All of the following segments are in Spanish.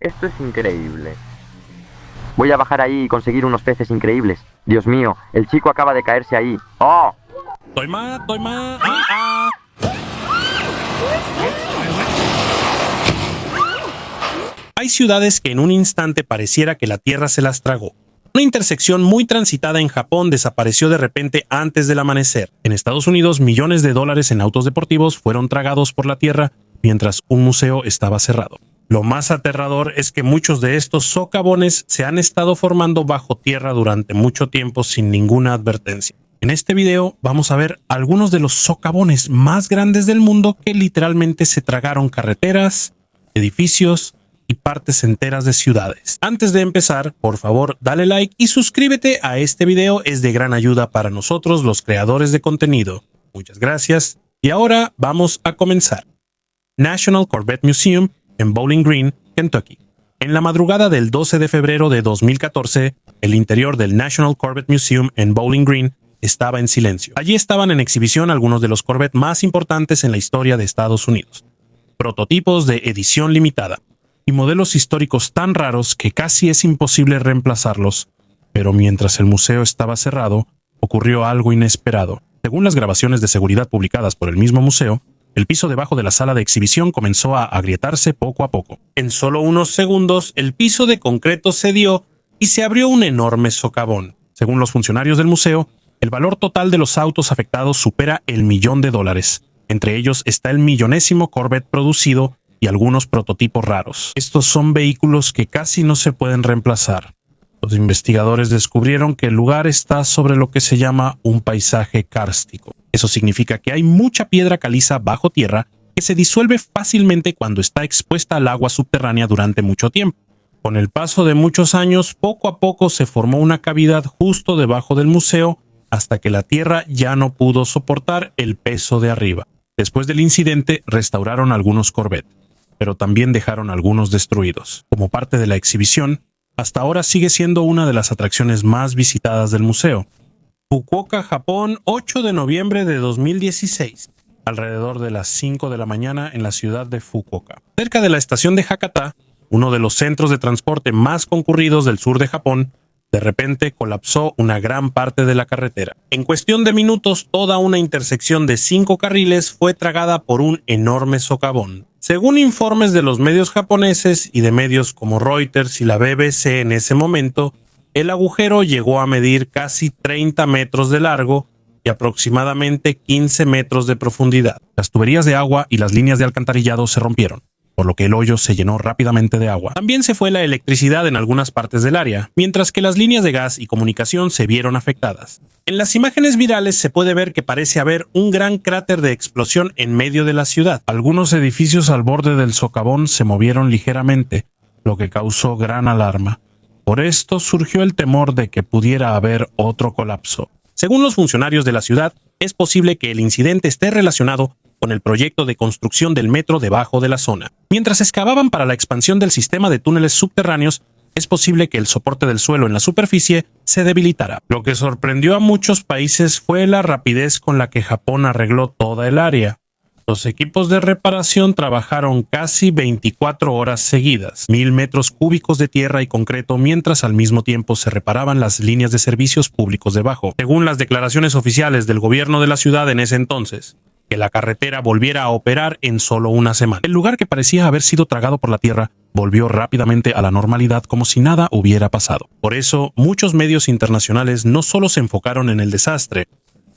Esto es increíble. Voy a bajar ahí y conseguir unos peces increíbles. Dios mío, el chico acaba de caerse ahí. ¡Oh! Toima. ¡Ah! Hay ciudades que en un instante pareciera que la tierra se las tragó. Una intersección muy transitada en Japón desapareció de repente antes del amanecer. En Estados Unidos, millones de dólares en autos deportivos fueron tragados por la tierra mientras un museo estaba cerrado. Lo más aterrador es que muchos de estos socavones se han estado formando bajo tierra durante mucho tiempo sin ninguna advertencia. En este video vamos a ver algunos de los socavones más grandes del mundo que literalmente se tragaron carreteras, edificios y partes enteras de ciudades. Antes de empezar, por favor, dale like y suscríbete a este video, es de gran ayuda para nosotros, los creadores de contenido. Muchas gracias. Y ahora vamos a comenzar. National Corvette Museum en Bowling Green, Kentucky. En la madrugada del 12 de febrero de 2014, el interior del National Corvette Museum en Bowling Green estaba en silencio. Allí estaban en exhibición algunos de los Corvette más importantes en la historia de Estados Unidos. Prototipos de edición limitada y modelos históricos tan raros que casi es imposible reemplazarlos. Pero mientras el museo estaba cerrado, ocurrió algo inesperado. Según las grabaciones de seguridad publicadas por el mismo museo, el piso debajo de la sala de exhibición comenzó a agrietarse poco a poco. En solo unos segundos, el piso de concreto cedió y se abrió un enorme socavón. Según los funcionarios del museo, el valor total de los autos afectados supera el $1.000.000. Entre ellos está el millonésimo Corvette producido y algunos prototipos raros. Estos son vehículos que casi no se pueden reemplazar. Los investigadores descubrieron que el lugar está sobre lo que se llama un paisaje kárstico. Eso significa que hay mucha piedra caliza bajo tierra que se disuelve fácilmente cuando está expuesta al agua subterránea durante mucho tiempo. Con el paso de muchos años, poco a poco se formó una cavidad justo debajo del museo hasta que la tierra ya no pudo soportar el peso de arriba. Después del incidente, restauraron algunos Corvette, pero también dejaron algunos destruidos. Como parte de la exhibición, hasta ahora sigue siendo una de las atracciones más visitadas del museo. Fukuoka, Japón, 8 de noviembre de 2016, alrededor de las 5 de la mañana en la ciudad de Fukuoka. Cerca de la estación de Hakata, uno de los centros de transporte más concurridos del sur de Japón, de repente colapsó una gran parte de la carretera. En cuestión de minutos, toda una intersección de 5 carriles fue tragada por un enorme socavón. Según informes de los medios japoneses y de medios como Reuters y la BBC en ese momento, el agujero llegó a medir casi 30 metros de largo y aproximadamente 15 metros de profundidad. Las tuberías de agua y las líneas de alcantarillado se rompieron, por lo que el hoyo se llenó rápidamente de agua. También se fue la electricidad en algunas partes del área, mientras que las líneas de gas y comunicación se vieron afectadas. En las imágenes virales se puede ver que parece haber un gran cráter de explosión en medio de la ciudad. Algunos edificios al borde del socavón se movieron ligeramente, lo que causó gran alarma. Por esto surgió el temor de que pudiera haber otro colapso. Según los funcionarios de la ciudad, es posible que el incidente esté relacionado con el proyecto de construcción del metro debajo de la zona. Mientras excavaban para la expansión del sistema de túneles subterráneos, es posible que el soporte del suelo en la superficie se debilitara. Lo que sorprendió a muchos países fue la rapidez con la que Japón arregló toda el área. Los equipos de reparación trabajaron casi 24 horas seguidas, 1.000 metros cúbicos de tierra y concreto, mientras al mismo tiempo se reparaban las líneas de servicios públicos debajo. Según las declaraciones oficiales del gobierno de la ciudad en ese entonces, que la carretera volviera a operar en solo una semana. El lugar que parecía haber sido tragado por la tierra volvió rápidamente a la normalidad como si nada hubiera pasado. Por eso, muchos medios internacionales no solo se enfocaron en el desastre,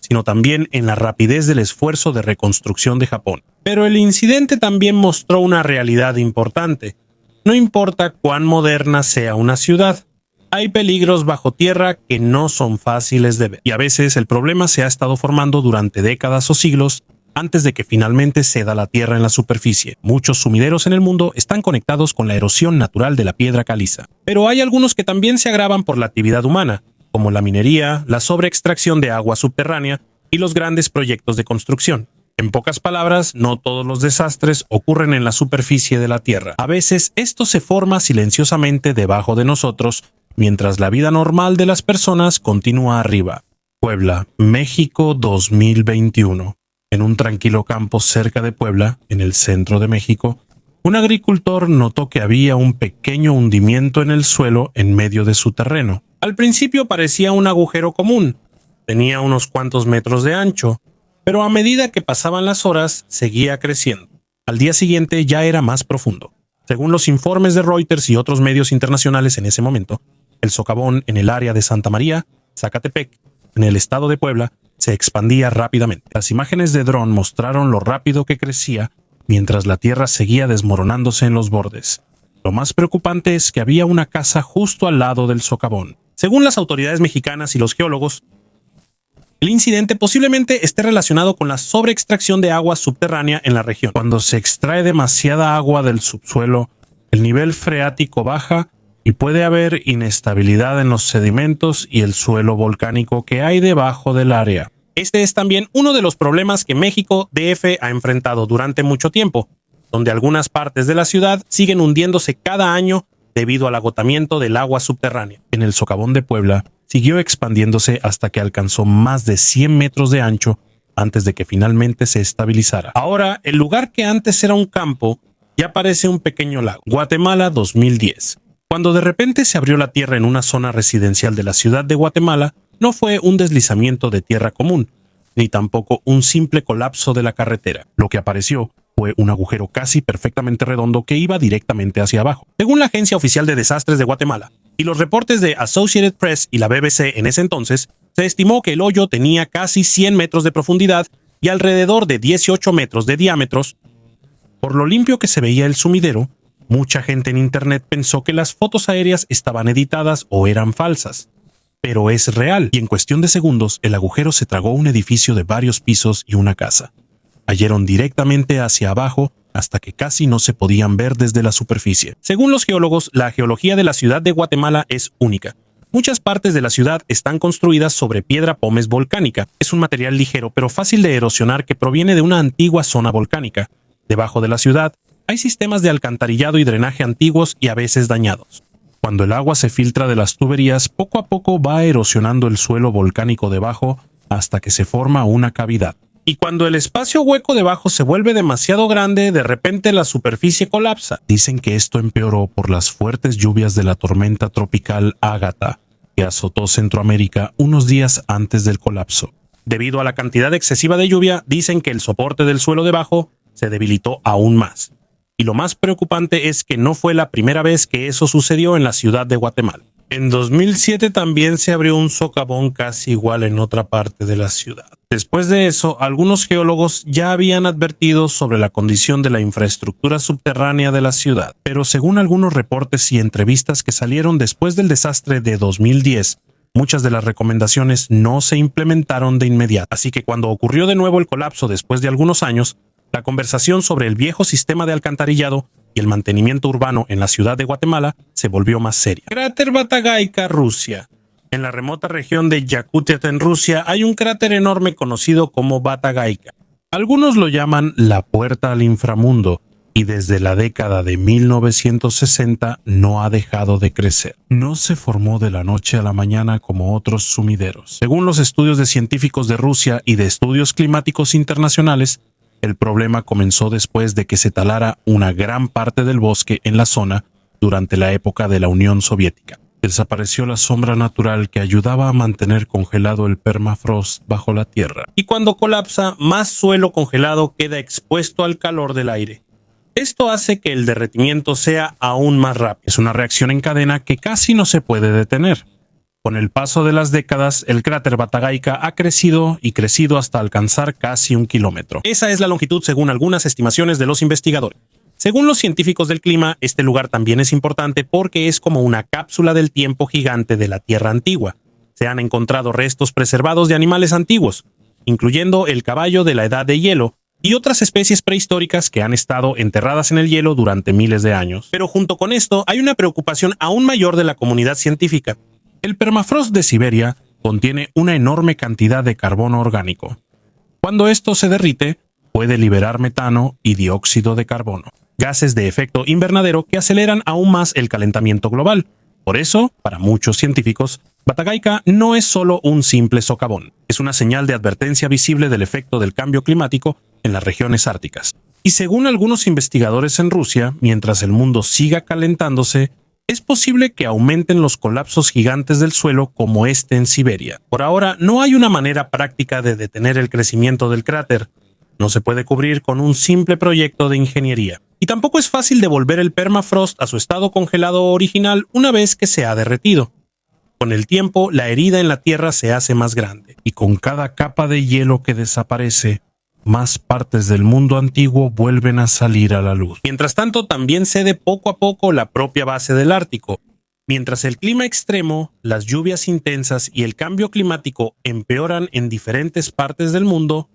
sino también en la rapidez del esfuerzo de reconstrucción de Japón. Pero el incidente también mostró una realidad importante. No importa cuán moderna sea una ciudad, hay peligros bajo tierra que no son fáciles de ver. Y a veces el problema se ha estado formando durante décadas o siglos antes de que finalmente ceda la tierra en la superficie. Muchos sumideros en el mundo están conectados con la erosión natural de la piedra caliza. Pero hay algunos que también se agravan por la actividad humana, como la minería, la sobreextracción de agua subterránea y los grandes proyectos de construcción. En pocas palabras, no todos los desastres ocurren en la superficie de la Tierra. A veces esto se forma silenciosamente debajo de nosotros, mientras la vida normal de las personas continúa arriba. Puebla, México 2021. En un tranquilo campo cerca de Puebla, en el centro de México, Un agricultor notó que había un pequeño hundimiento en el suelo en medio de su terreno. Al principio parecía un agujero común, tenía unos cuantos metros de ancho, pero a medida que pasaban las horas seguía creciendo. Al día siguiente ya era más profundo. Según los informes de Reuters y otros medios internacionales en ese momento, el socavón en el área de Santa María, Zacatepec, en el estado de Puebla, se expandía rápidamente. Las imágenes de dron mostraron lo rápido que crecía mientras la tierra seguía desmoronándose en los bordes. Lo más preocupante es que había una casa justo al lado del socavón. Según las autoridades mexicanas y los geólogos, el incidente posiblemente esté relacionado con la sobreextracción de agua subterránea en la región. Cuando se extrae demasiada agua del subsuelo, el nivel freático baja y puede haber inestabilidad en los sedimentos y el suelo volcánico que hay debajo del área. Este es también uno de los problemas que México DF ha enfrentado durante mucho tiempo, donde algunas partes de la ciudad siguen hundiéndose cada año debido al agotamiento del agua subterránea. En el socavón de Puebla, siguió expandiéndose hasta que alcanzó más de 100 metros de ancho antes de que finalmente se estabilizara. Ahora, el lugar que antes era un campo ya parece un pequeño lago. Guatemala 2010. Cuando de repente se abrió la tierra en una zona residencial de la ciudad de Guatemala, no fue un deslizamiento de tierra común, ni tampoco un simple colapso de la carretera. Lo que apareció fue un agujero casi perfectamente redondo que iba directamente hacia abajo. Según la Agencia Oficial de Desastres de Guatemala y los reportes de Associated Press y la BBC en ese entonces, se estimó que el hoyo tenía casi 100 metros de profundidad y alrededor de 18 metros de diámetro. Por lo limpio que se veía el sumidero, mucha gente en internet pensó que las fotos aéreas estaban editadas o eran falsas. Pero es real, y en cuestión de segundos el agujero se tragó un edificio de varios pisos y una casa. Cayeron directamente hacia abajo hasta que casi no se podían ver desde la superficie. Según los geólogos, la geología de la ciudad de Guatemala es única. Muchas partes de la ciudad están construidas sobre piedra pómez volcánica. Es un material ligero pero fácil de erosionar que proviene de una antigua zona volcánica. Debajo de la ciudad hay sistemas de alcantarillado y drenaje antiguos y a veces dañados. Cuando el agua se filtra de las tuberías, poco a poco va erosionando el suelo volcánico debajo hasta que se forma una cavidad. Y cuando el espacio hueco debajo se vuelve demasiado grande, de repente la superficie colapsa. Dicen que esto empeoró por las fuertes lluvias de la tormenta tropical Ágata, que azotó Centroamérica unos días antes del colapso. Debido a la cantidad excesiva de lluvia, dicen que el soporte del suelo debajo se debilitó aún más. Y lo más preocupante es que no fue la primera vez que eso sucedió en la ciudad de Guatemala. En 2007 también se abrió un socavón casi igual en otra parte de la ciudad. Después de eso, algunos geólogos ya habían advertido sobre la condición de la infraestructura subterránea de la ciudad, pero según algunos reportes y entrevistas que salieron después del desastre de 2010, muchas de las recomendaciones no se implementaron de inmediato. Así que cuando ocurrió de nuevo el colapso después de algunos años, la conversación sobre el viejo sistema de alcantarillado y el mantenimiento urbano en la ciudad de Guatemala se volvió más seria. Cráter Batagaica, Rusia. En la remota región de Yakutia en Rusia hay un cráter enorme conocido como Batagaica. Algunos lo llaman la puerta al inframundo y desde la década de 1960 no ha dejado de crecer. No se formó de la noche a la mañana como otros sumideros. Según los estudios de científicos de Rusia y de estudios climáticos internacionales, el problema comenzó después de que se talara una gran parte del bosque en la zona durante la época de la Unión Soviética. Desapareció la sombra natural que ayudaba a mantener congelado el permafrost bajo la tierra. Y cuando colapsa, más suelo congelado queda expuesto al calor del aire. Esto hace que el derretimiento sea aún más rápido. Es una reacción en cadena que casi no se puede detener. Con el paso de las décadas, el cráter Batagaica ha crecido y crecido hasta alcanzar casi 1 kilómetro. Esa es la longitud según algunas estimaciones de los investigadores. Según los científicos del clima, este lugar también es importante porque es como una cápsula del tiempo gigante de la Tierra antigua. Se han encontrado restos preservados de animales antiguos, incluyendo el caballo de la edad de hielo y otras especies prehistóricas que han estado enterradas en el hielo durante miles de años. Pero junto con esto, hay una preocupación aún mayor de la comunidad científica. El permafrost de Siberia contiene una enorme cantidad de carbono orgánico. Cuando esto se derrite, puede liberar metano y dióxido de carbono, gases de efecto invernadero que aceleran aún más el calentamiento global. Por eso, para muchos científicos, Batagaica no es solo un simple socavón, es una señal de advertencia visible del efecto del cambio climático en las regiones árticas. Y según algunos investigadores en Rusia, mientras el mundo siga calentándose, es posible que aumenten los colapsos gigantes del suelo como este en Siberia. Por ahora, no hay una manera práctica de detener el crecimiento del cráter. No se puede cubrir con un simple proyecto de ingeniería. Y tampoco es fácil devolver el permafrost a su estado congelado original una vez que se ha derretido. Con el tiempo, la herida en la Tierra se hace más grande, y con cada capa de hielo que desaparece, más partes del mundo antiguo vuelven a salir a la luz. Mientras tanto, también cede poco a poco la propia base del Ártico. Mientras el clima extremo, las lluvias intensas y el cambio climático empeoran en diferentes partes del mundo,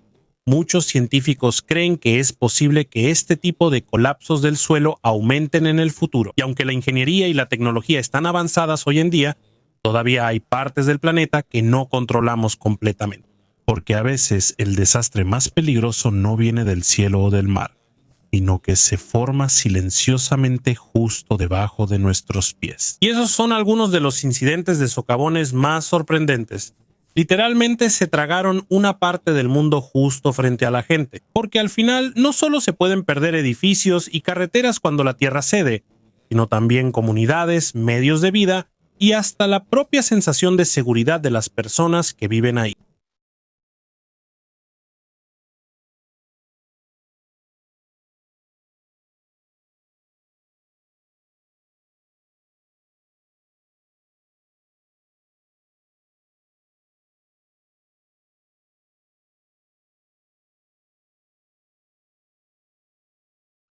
muchos científicos creen que es posible que este tipo de colapsos del suelo aumenten en el futuro. Y aunque la ingeniería y la tecnología están avanzadas hoy en día, todavía hay partes del planeta que no controlamos completamente. Porque a veces el desastre más peligroso no viene del cielo o del mar, sino que se forma silenciosamente justo debajo de nuestros pies. Y esos son algunos de los incidentes de socavones más sorprendentes. Literalmente se tragaron una parte del mundo justo frente a la gente, porque al final no solo se pueden perder edificios y carreteras cuando la Tierra cede, sino también comunidades, medios de vida y hasta la propia sensación de seguridad de las personas que viven ahí.